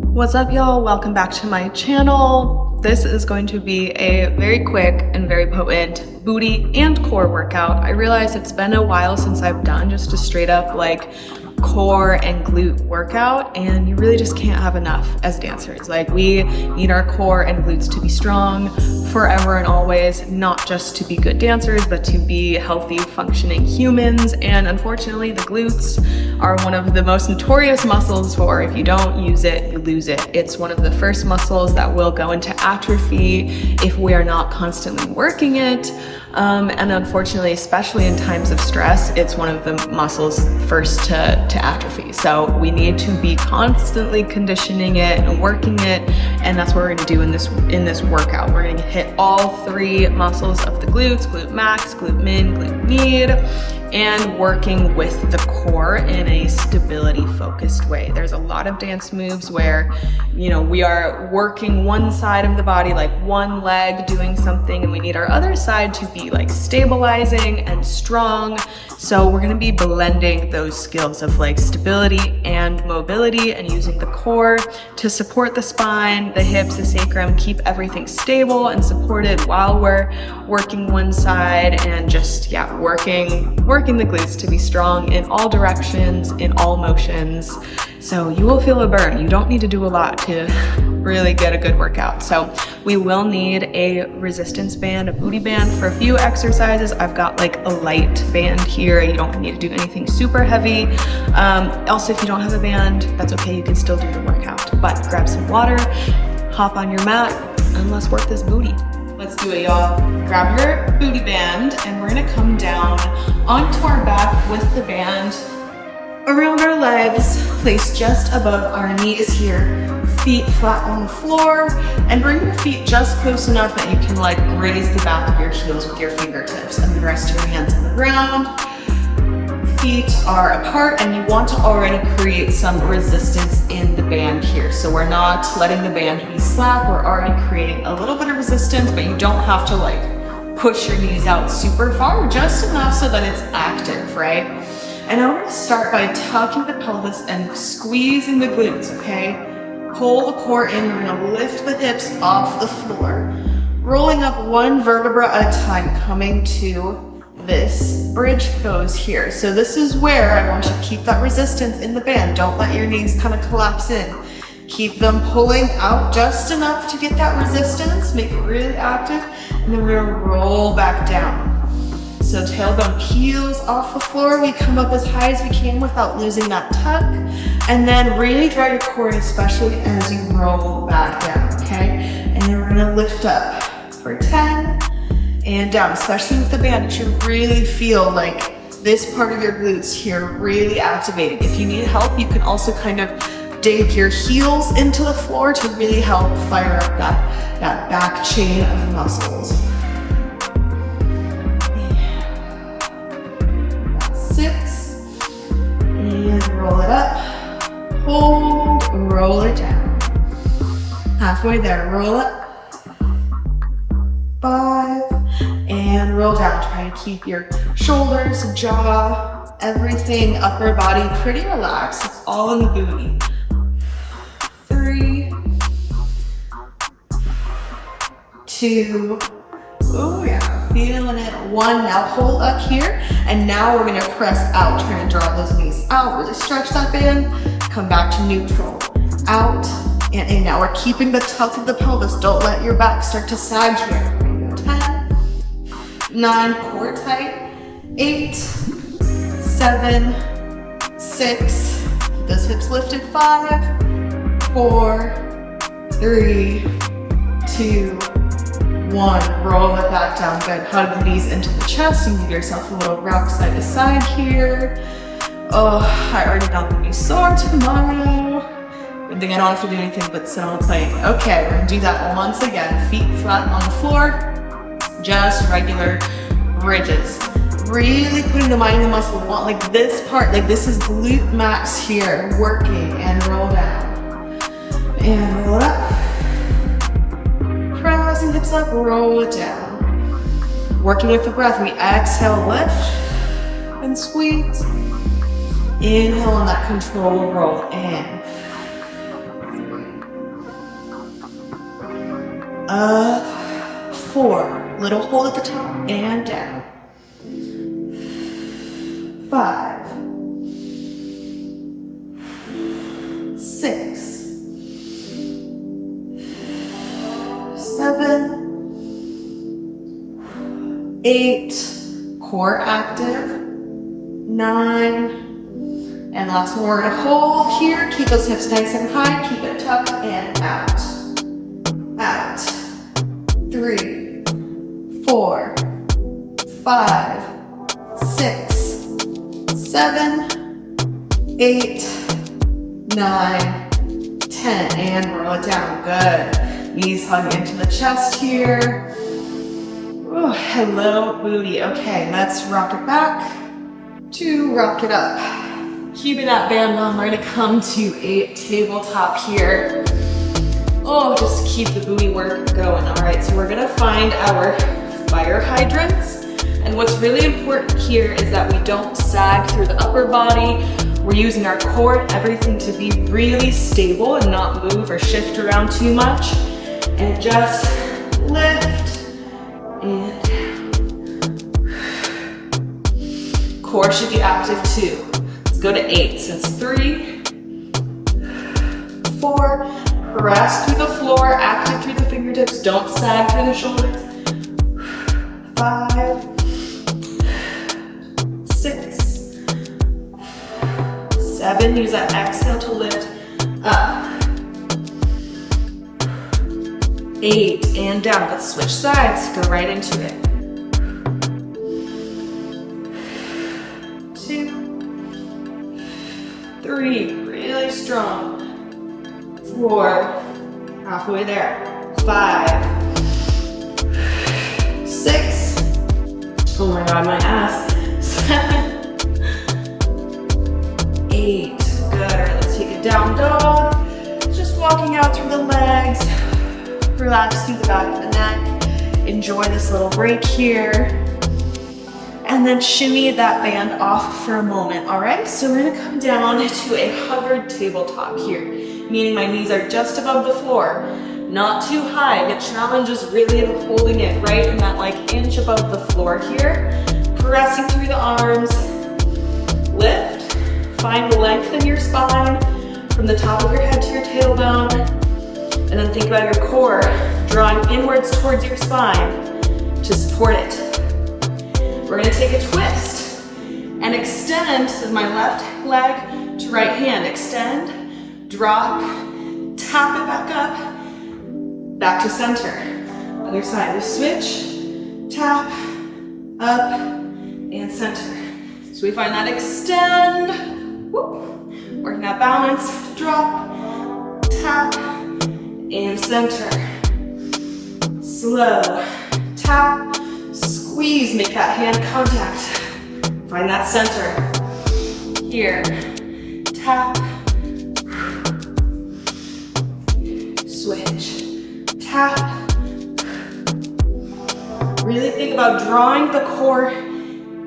What's up, y'all? Welcome back to my channel. This is going to be a very quick and very potent booty and core workout. I realize it's been a while since I've done just a straight up like core and glute workout, and you really just can't have enough as dancers. Like, we need our core and glutes to be strong forever and always, not just to be good dancers, but to be healthy, functioning humans. And unfortunately, the glutes are one of the most notorious muscles for if you don't use it, you lose it. It's one of the first muscles that will go into atrophy if we are not constantly working it. And unfortunately, especially in times of stress, it's one of the muscles first to atrophy. So we need to be constantly conditioning it and working it, and that's what we're gonna do in this workout. We're gonna hit all three muscles of the glutes: glute max, glute min, glute med, and working with the core in a stability focused way. There's a lot of dance moves where, you know, we are working one side of the body, like one leg doing something, and we need our other side to be like stabilizing and strong. So we're gonna be blending those skills of like stability and mobility and using the core to support the spine, the hips, the sacrum, keep everything stable and supported while we're working one side, and just, yeah, working the glutes to be strong in all directions, in all motions. So you will feel a burn. You don't need to do a lot to really get a good workout. So we will need a resistance band, a booty band for a few exercises. I've got like a light band here. You don't need to do anything super heavy. Also, if you don't have a band, that's okay. You can still do the workout, but grab some water, hop on your mat, and let's work this booty. Let's do it, y'all. Grab your booty band, and we're gonna come down onto our back with the band around our legs, placed just above our knees here. Feet flat on the floor, and bring your feet just close enough that you can like raise the back of your heels with your fingertips, and then rest your hands on the ground. Feet are apart, and you want to already create some resistance in the band here. So we're not letting the band be slack, we're already creating a little bit of resistance, but you don't have to like push your knees out super far, just enough so that it's active, right? And now we're gonna start by tucking the pelvis and squeezing the glutes, okay? Pull the core in, we're gonna lift the hips off the floor, rolling up one vertebra at a time, coming to this bridge pose here. So this is where I want you to keep that resistance in the band. Don't let your knees kind of collapse in. Keep them pulling out just enough to get that resistance, make it really active, and then we're gonna roll back down. So tailbone peels off the floor. We come up as high as we can without losing that tuck. And then really drive your core, especially as you roll back down, okay? And then we're gonna lift up for 10 and down, especially with the band. You should really feel like this part of your glutes here really activated. If you need help, you can also kind of dig your heels into the floor to really help fire up that back chain of muscles. And roll it up, hold, roll it down. Halfway there, roll up, 5, and roll down. Try to keep your shoulders, jaw, everything, upper body pretty relaxed. It's all in the booty. 3, 2, oh yeah, feeling it. 1, now hold up here, and now we're gonna press out, trying to draw those knees out, really stretch that band, come back to neutral, out, and in. Now we're keeping the tuck of the pelvis, don't let your back start to sag here. 10, 9, core tight, 8, 7, 6, keep those hips lifted, 5, 4, 3, 2, 1, roll it back down, good. Hug the knees into the chest and give yourself a little rock side to side here. Oh, I already got the knee sore tomorrow. Good thing I don't have to do anything but sit on a plane. Okay, we're gonna do that once again. Feet flat on the floor, just regular bridges. Really putting the mind in the muscle. We want like this part, like this is glute max here, working, and roll down. And roll it up. Press and hips up, roll it down. Working with the breath, we exhale, lift and squeeze. Inhale on that control roll in. Up, 4. Little hold at the top and down. 5, 6, 7, 8. Core active. 9. And last one, we're gonna hold here. Keep those hips nice and high. Keep it tucked and out. Out. 3, 4, 5, 6, 7, 8, 9, 10. And roll it down. Good. Knees hug into the chest here. Oh, hello, booty. Okay, let's rock it back to rock it up. Keeping that band on, we're gonna come to a tabletop here. Oh, just to keep the booty work going. All right, so we're gonna find our fire hydrants. And what's really important here is that we don't sag through the upper body. We're using our core and everything to be really stable and not move or shift around too much. And just lift and down. Core should be active too. Let's go to 8. So it's 3, 4, press through the floor, active through the fingertips, don't sag through the shoulders. 5, 6, 7, use that exhale to lift up. 8, and down. Let's switch sides, go right into it. 2, 3, really strong. 4, halfway there. 5, 6, oh my God, my ass. 7, 8, good. All right, let's take a down dog. Just walking out through the legs. Relax through the back of the neck. Enjoy this little break here. And then shimmy that band off for a moment, all right? So we're gonna come down to a hovered tabletop here, meaning my knees are just above the floor, not too high. The challenge is really in holding it right in that like inch above the floor here. Pressing through the arms. Lift, find length in your spine from the top of your head to your tailbone. And then think about your core drawing inwards towards your spine to support it. We're gonna take a twist and extend, this is my left leg to right hand. Extend, drop, tap it back up, back to center. Other side, we switch, tap, up, and center. So we find that extend, whoop, working that balance, drop, tap, and center. Slow, tap, squeeze, make that hand contact. Find that center. Here, tap, switch, tap. Really think about drawing the core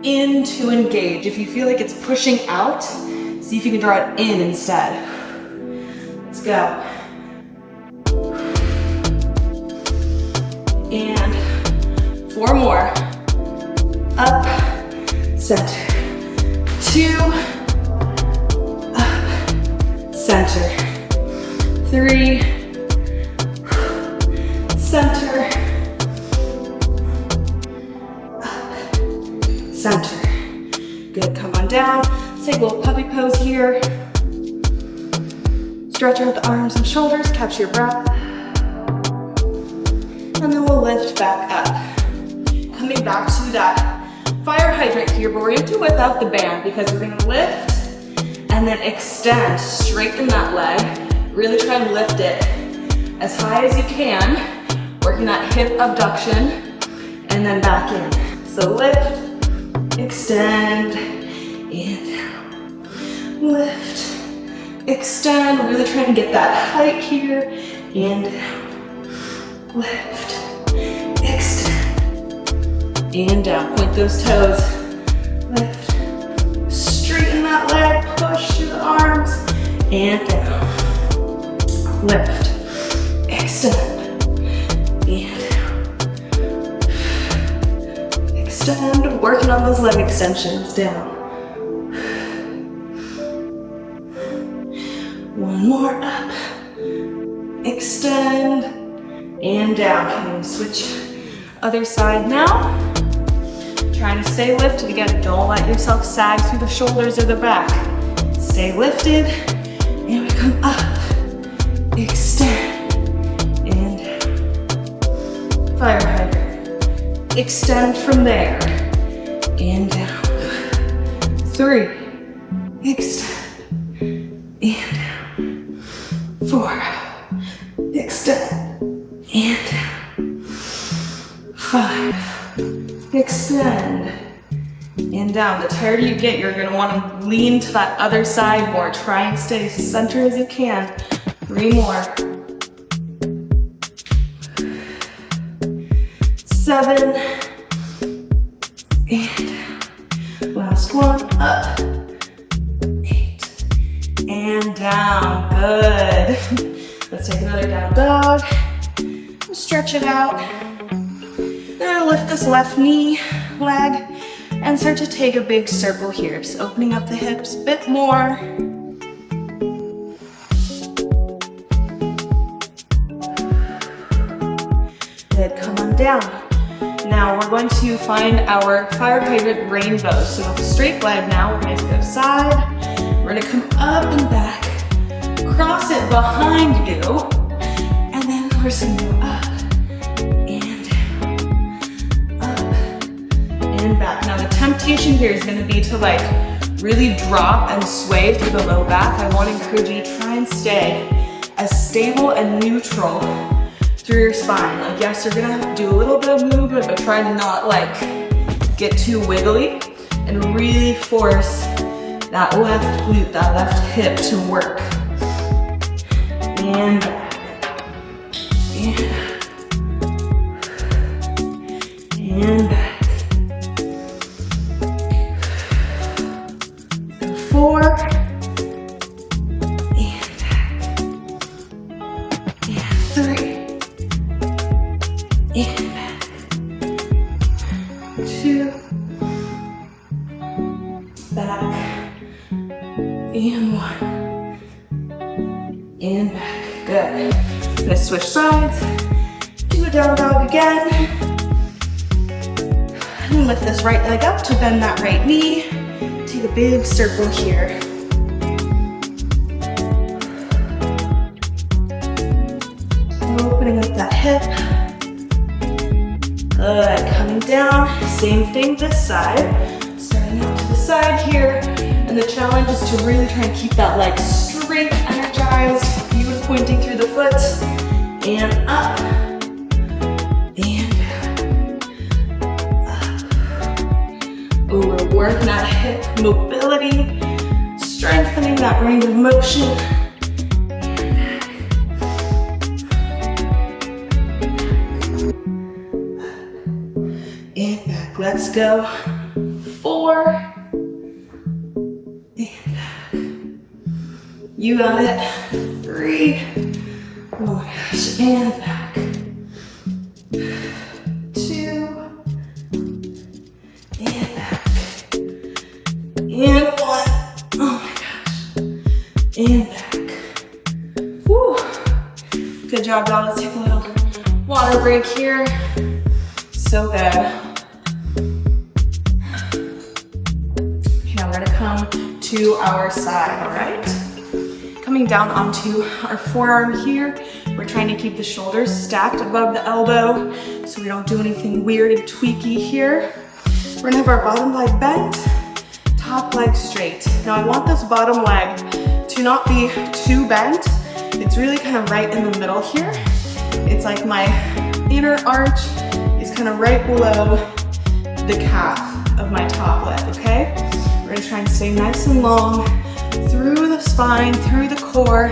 in to engage. If you feel like it's pushing out, see if you can draw it in instead. Let's go. And 4 more. Up, center. 2, up, center. 3, center. Up, center. Good, come on down. Let's take a little puppy pose here. Stretch out the arms and shoulders, catch your breath. And then we'll lift back up. Coming back to that fire hydrant here, but we're gonna do it without the band because we're gonna lift and then extend, straighten that leg. Really try and lift it as high as you can, working that hip abduction and then back in. So lift, extend, and down. Lift, extend, really trying to get that height here, and down. Lift, extend, and down. Point those toes. Lift, straighten that leg, push through the arms, and down. Lift, extend, and extend, working on those leg extensions, down. One more, up, extend, and down. Can we switch other side now? Trying to stay lifted. Again, don't let yourself sag through the shoulders or the back. Stay lifted, and we come up, extend, and down. Fire hydrant. Extend from there, and down. 3, extend, and down. 4, extend, and down. 5, extend, and down. The tighter you get, you're gonna wanna lean to that other side more. Try and stay as center as you can. 3 more. 7, and down. Last one, up. 8, and down. Good. Let's take another down dog. Stretch it out. Then lift this left knee, leg, and start to take a big circle here. Just opening up the hips a bit more. Good, come on down. Now we're going to find our fire hydrant rainbow. So with a straight leg now, we're going to go side. We're going to come up and back, cross it behind you, and then we're just going to go up and down, up and back. Now the temptation here is going to be to like really drop and sway through the low back. I want to encourage you to try and stay as stable and neutral through your spine. Like, yes, you're gonna have to do a little bit of movement, but try to not like get too wiggly and really force that left glute, that left hip to work. And back. And back. And 4. And back. And 3. And back. 2. Back. And 1. And back. Good. I'm gonna switch sides. Do a down dog again. And lift this right leg up to bend that right knee. Take a big circle here. Opening up that hip. Good, coming down, same thing this side. Starting out to the side here. And the challenge is to really try and keep that leg straight, energized, even pointing through the foot. And up, and up. Oh, we're working that hip mobility, strengthening that range of motion. And back, let's go. 4, and back. You got it. 3, oh my gosh, and back. 2, and back. And 1, oh my gosh, and back. Woo. Good job, y'all. Let's take a little water break here. So good. Okay, now we're gonna come to our side, all right? Coming down onto our forearm here. We're trying to keep the shoulders stacked above the elbow so we don't do anything weird and tweaky here. We're gonna have our bottom leg bent, top leg straight. Now I want this bottom leg to not be too bent. It's really kind of right in the middle here. It's like my inner arch is kind of right below the calf of my top leg, okay? We're gonna try and stay nice and long through the spine, through the core,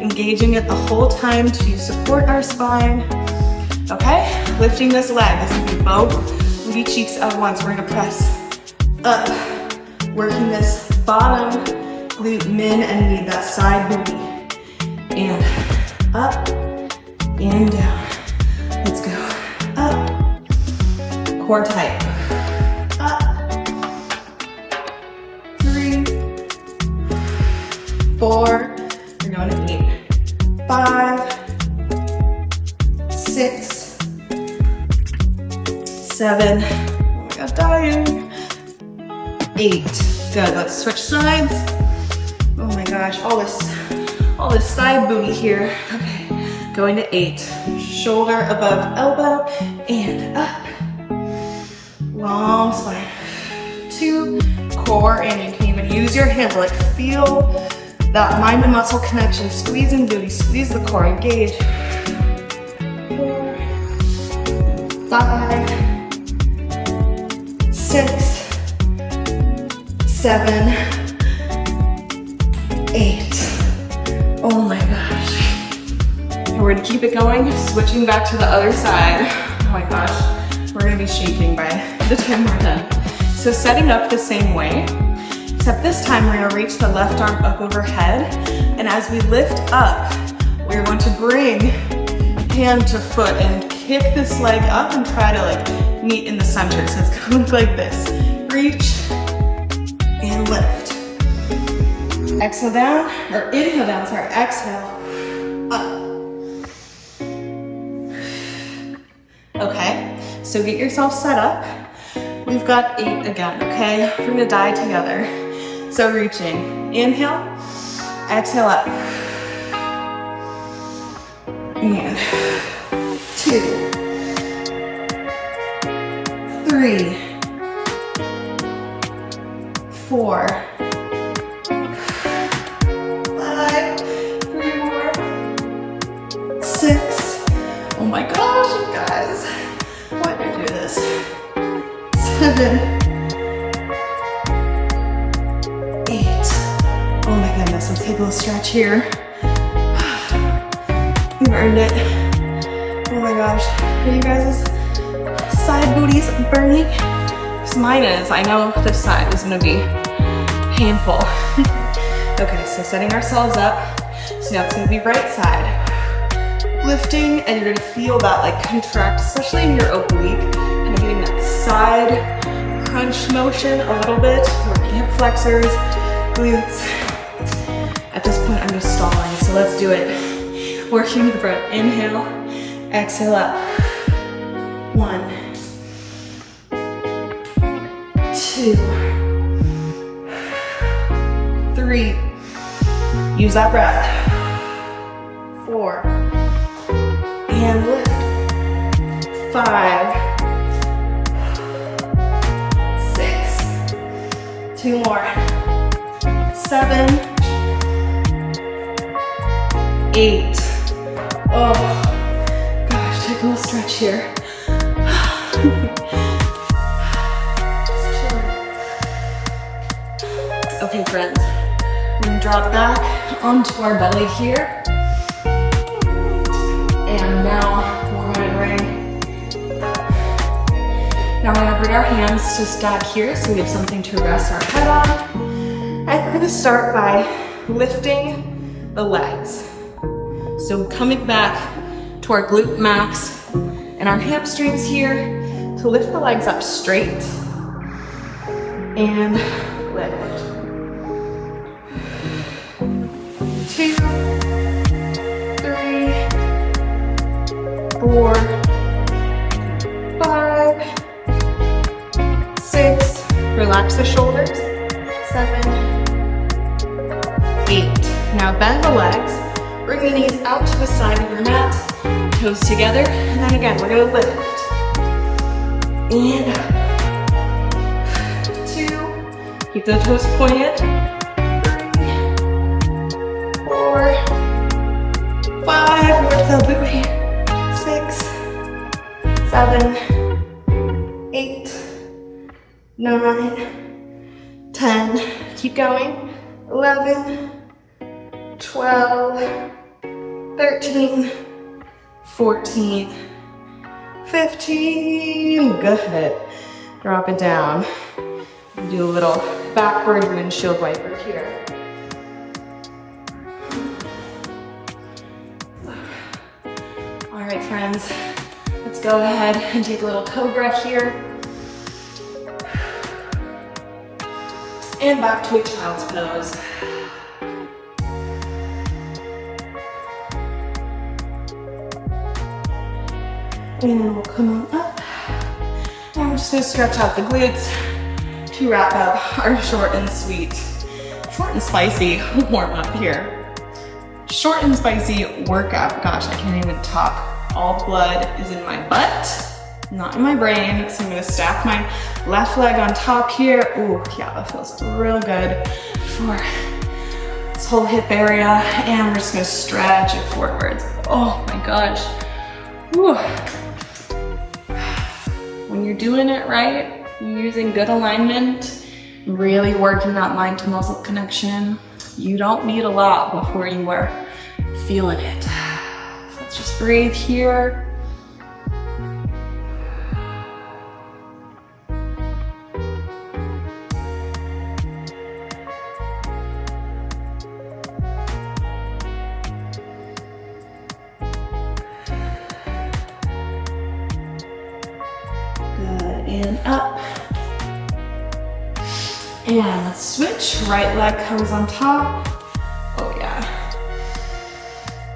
engaging it the whole time to support our spine, okay? Lifting this leg, this will be both booty cheeks at once. We're gonna press up, working this bottom glute, min and knee, that side booty, and up and down. Let's go, up. Core tight. 5, 6, 7, oh my god, dying, 8. Good, let's switch sides. Oh my gosh, all this side booty here. Okay, going to 8. Shoulder above elbow and up. Long spine. 2, core, and you can even use your hand to like feel that mind to muscle connection. Squeezing booty, squeeze the core, engage. 4, 5, 6, 7, 8. Oh my gosh. And we're gonna keep it going, switching back to the other side. Oh my gosh, we're gonna be shaking by the time we're done. So setting up the same way, except this time we're gonna reach the left arm up overhead, and as we lift up, we're going to bring hand to foot and kick this leg up and try to like meet in the center. So it's gonna look like this. Reach and lift. Exhale down, or inhale down, sorry, exhale, up. Okay, so get yourself set up. We've got 8 again, okay? We're gonna die together. So reaching, inhale, exhale up. And 2, 3, 4, 5, 3 more, 6. Oh my gosh, you guys. Why did I do this? 7, 8. Oh my goodness, let's take a little stretch here. You've earned it. Oh my gosh, are you guys' side booties burning? Because mine is. I know this side is gonna be painful. Okay, so setting ourselves up. So now it's gonna be right side. Lifting, and you're gonna feel that like contract, especially in your oblique, kind of getting that side crunch motion a little bit, working hip flexors, glutes. At this point, I'm just stalling, so let's do it. Working the breath. Inhale, exhale up. 1, 2, 3. Use that breath. 4. And lift. 5, 6. 2 more. 7, 8. Oh gosh, take a little stretch here. Okay, friends, we're gonna drop back onto our belly here. And now we're gonna bring our hands to stack here so we have something to rest our head on. And we're gonna start by lifting the legs. So coming back to our glute max and our hamstrings here to lift the legs up straight and lift. 2, 3, 4, 5, 6. Relax the shoulders. 7, 8. Now bend the legs. Bring the knees out to the side of your mat, toes together, and then again, we're gonna lift. And 2, keep the toes pointed. 3, 4, 5, work the booty. 6, 7, 8, 9, 10, keep going. 11, 12, 13, 14, 15, good. Drop it down. Do a little backward windshield wiper here. All right, friends, let's go ahead and take a little cobra here. And back to a child's pose. And we'll come on up. And we're just gonna stretch out the glutes to wrap up our short and spicy warm up here. Short and spicy workout. Gosh, I can't even talk. All the blood is in my butt, not in my brain. So I'm gonna stack my left leg on top here. Ooh, yeah, that feels real good for this whole hip area. And we're just gonna stretch it forwards. Oh my gosh. Ooh. When you're doing it right, you're using good alignment, really working that mind to muscle connection, you don't need a lot before you are feeling it. Let's just breathe here. Good, and up. And let's switch. Right leg comes on top. Oh yeah.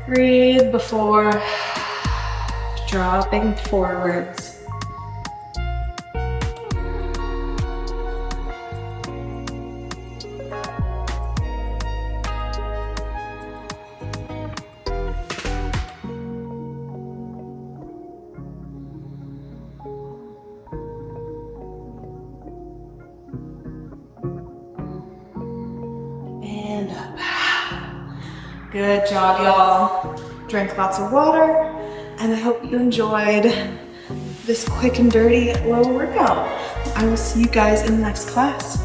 Breathe before dropping forwards. And up. Good job, y'all. Drink lots of water, and I hope you enjoyed this quick and dirty little workout. I will see you guys in the next class.